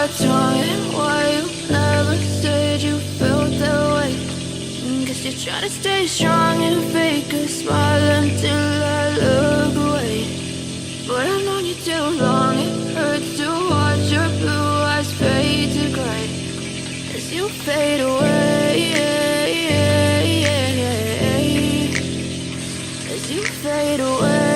what's wrong and why you never said you felt that way. Guess you're trying to stay strong and fake a smile until I look away. But I've known you too long, it hurts to watch your blue eyes fade to gray as you fade away, as you fade away.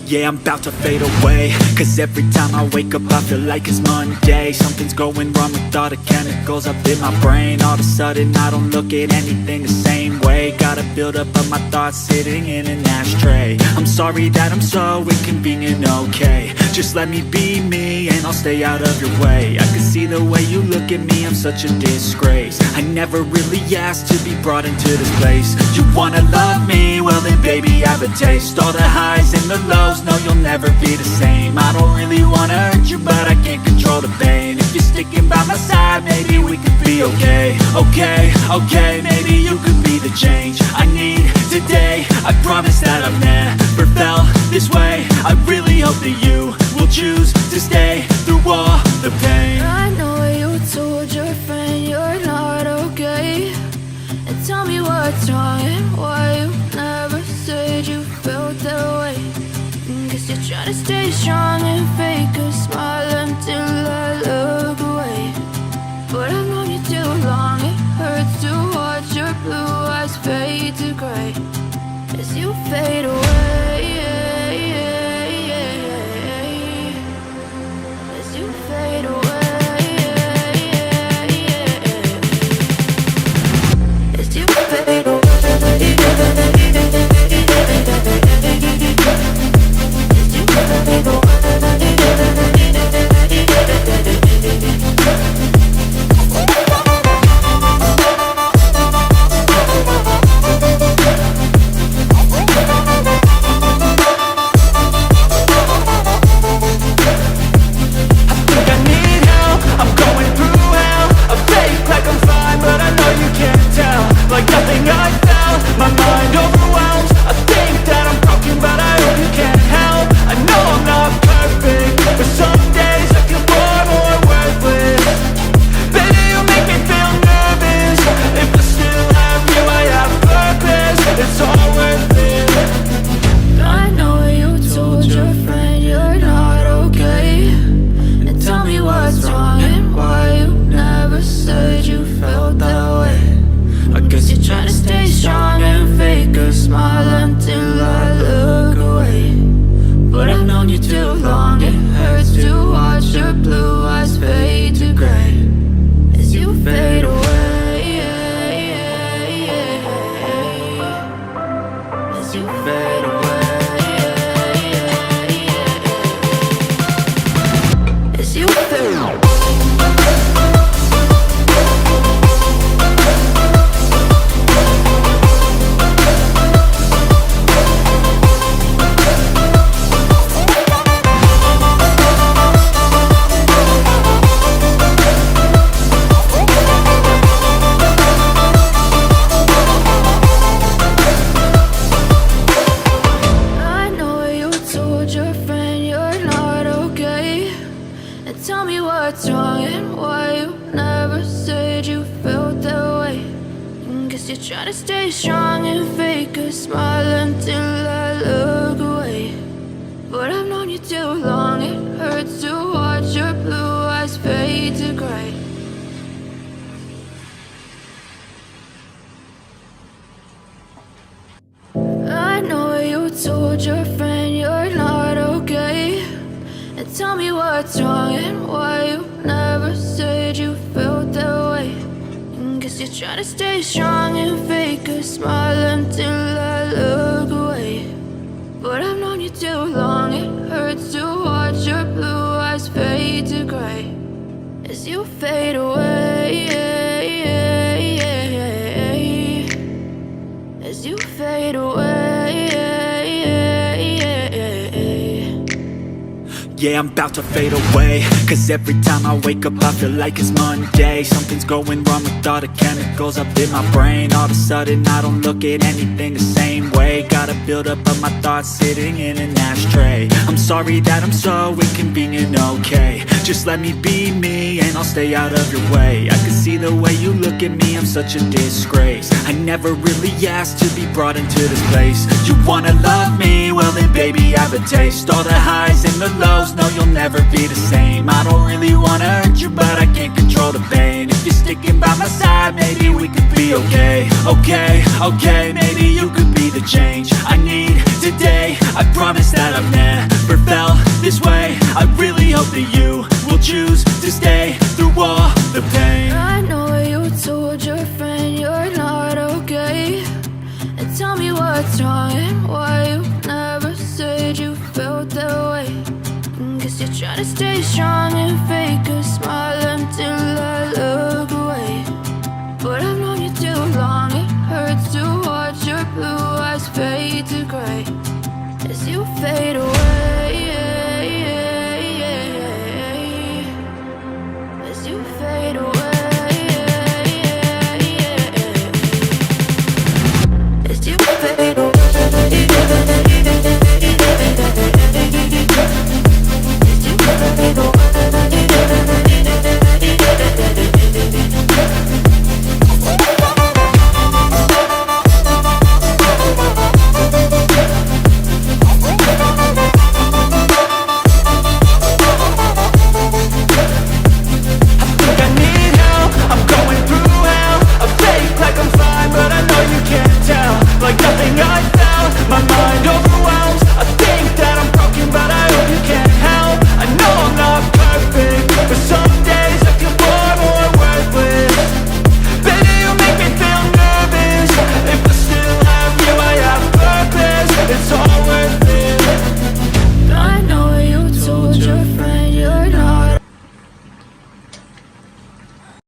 Yeah, I'm about to fade away, cause every time I wake up I feel like it's Monday. Something's going wrong with all the chemicals up in my brain. All of a sudden I don't look at anything the same way. Gotta build up of my thoughts sitting in an ashtray. I'm sorry that I'm so inconvenient, okay. Just let me be me and I'll stay out of your way. I can see the way you look at me, I'm such a disgrace. I never really asked to be brought into this place. You wanna love me? Well then baby have a taste. All the highs and the lows, no you'll never be the same. I don't really wanna hurt you but I can't control the pain. If you're sticking by my side, maybe we could be okay. Okay, maybe you could be the change I need today. I promise that I've never felt this way. I really hope that you will choose to stay through all the pain. I know you told your friend you're not okay, and tell me what's wrong and why you never said you felt that way. Guess you're trying to stay strong and fake a smile until I look away. But I've known you too long, it hurts to watch your blue eyes fade to gray as you fade away, as you fade away, as you fade away. Yeah, I'm about to fade away, cause every time I wake up I feel like it's Monday. Something's going wrong with all the chemicals up in my brain. All of a sudden I don't look at anything the same way. Gotta build up of my thoughts sitting in an ashtray. I'm sorry that I'm so inconvenient, okay. Just let me be me and I'll stay out of your way. I can see the way you look at me, I'm such a disgrace. I never really asked to be brought into this place. You wanna love me? Well then baby, have a taste. All the highs and the lows, no, you'll never be the same. I don't really wanna hurt you, but I can't control the pain. If you're sticking by my side, maybe we could be okay. Okay, maybe you could be the change I need today. I promise that I've never felt this way. I really hope that you will choose to stay through all the pain. I know you told your friend you're not okay, and tell me what's wrong and why you never said you felt that way. Guess you're trying to stay strong and fake a smile until I look away. But I've known you too long, it hurts to watch your blue eyes fade to gray as you fade away. As you fade away. As you fade